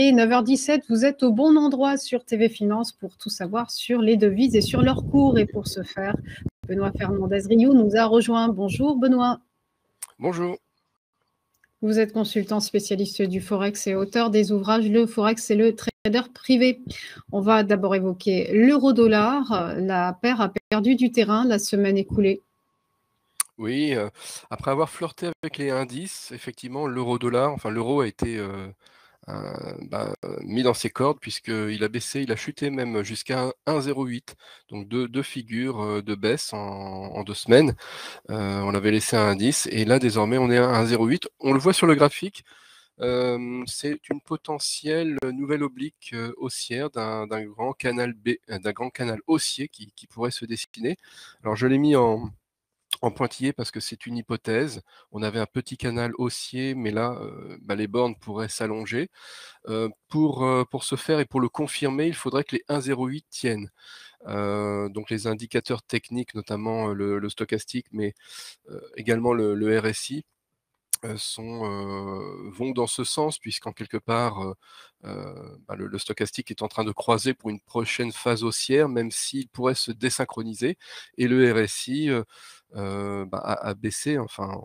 Il est 9h17, vous êtes au bon endroit sur TV Finance pour tout savoir sur les devises et sur leurs cours. Et pour ce faire, Benoît Fernandez-Rioux nous a rejoint. Bonjour Benoît. Bonjour. Vous êtes consultant spécialiste du Forex et auteur des ouvrages Le Forex et le trader privé. On va d'abord évoquer l'euro-dollar. La paire a perdu du terrain la semaine écoulée. Oui, après avoir flirté avec les indices, effectivement, l'euro-dollar, enfin l'euro a été mis dans ses cordes puisqu'il a baissé, il a chuté même jusqu'à 1,08. Donc deux figures de baisse en 2 semaines. On avait laissé un indice et là désormais on est à 1,08. On le voit sur le graphique. C'est une potentielle nouvelle oblique haussière d'un grand canal d'un grand canal haussier qui pourrait se dessiner. Alors je l'ai mis en pointillé parce que c'est une hypothèse. On avait un petit canal haussier, mais là, les bornes pourraient s'allonger. Pour ce faire et pour le confirmer, il faudrait que les 1,08 tiennent. Donc les indicateurs techniques, notamment le stochastique, mais également le RSI, vont dans ce sens puisqu'en quelque part, le stochastique est en train de croiser pour une prochaine phase haussière, même s'il pourrait se désynchroniser et le RSI, a baissé, enfin,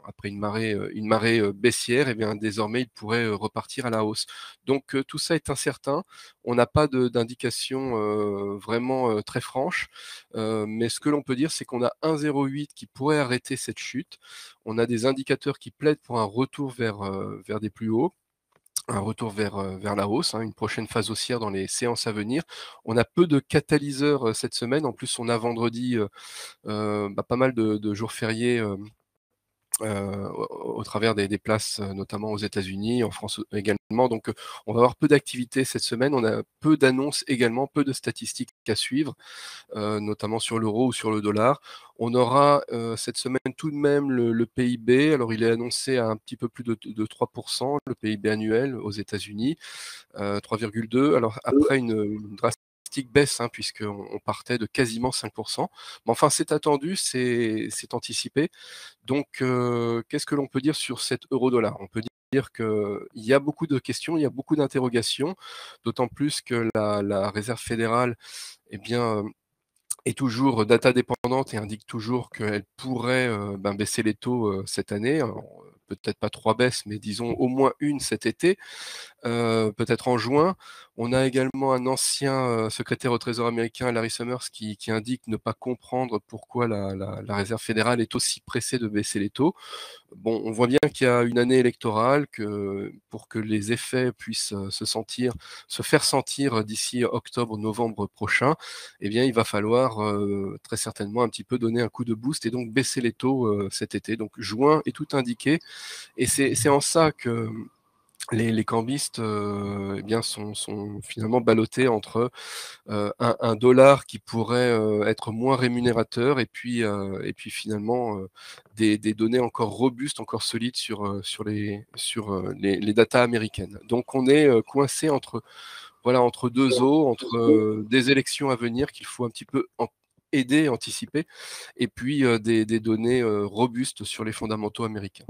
après une marée baissière et bien désormais il pourrait, repartir à la hausse. Donc tout ça est incertain. On n'a pas d'indication, vraiment, très franche, mais ce que l'on peut dire, c'est qu'on a 1,08 qui pourrait arrêter cette chute. On a des indicateurs qui plaident pour un retour vers des plus hauts, un retour vers la hausse, hein, une prochaine phase haussière dans les séances à venir. On a peu de catalyseurs, cette semaine. En plus, on a vendredi, pas mal de jours fériés, au travers des places, notamment aux États-Unis, en France également. Donc, on va avoir peu d'activités cette semaine. On a peu d'annonces également, peu de statistiques à suivre, notamment sur l'euro ou sur le dollar. On aura cette semaine tout de même le PIB. Alors, il est annoncé à un petit peu plus de 3%, le PIB annuel aux États-Unis, 3,2. Alors, après une drastique baisse, hein, puisqu'on partait de quasiment 5%. Mais enfin, c'est attendu, c'est anticipé. Donc, qu'est-ce que l'on peut dire sur cet euro-dollar? On peut dire qu'il y a beaucoup de questions, il y a beaucoup d'interrogations, d'autant plus que la réserve fédérale, eh bien, est toujours data dépendante et indique toujours qu'elle pourrait, baisser les taux, cette année. Alors, peut-être pas 3 baisses, mais disons au moins une cet été, peut-être en juin. On a également un ancien, secrétaire au Trésor américain, Larry Summers, qui indique ne pas comprendre pourquoi la réserve fédérale est aussi pressée de baisser les taux. Bon, on voit bien qu'il y a une année électorale, que pour que les effets puissent, se faire sentir d'ici octobre-novembre prochain, eh bien, il va falloir, très certainement un petit peu donner un coup de boost et donc baisser les taux, cet été. Donc juin est tout indiqué et c'est en ça que les cambistes, eh bien, sont finalement ballottés entre, un dollar qui pourrait, être moins rémunérateur et puis finalement, des données encore robustes, encore solides sur les datas américaines. Donc on est, coincé entre 2 eaux, entre, des élections à venir qu'il faut un petit peu aider, anticiper et puis, des données, robustes sur les fondamentaux américains.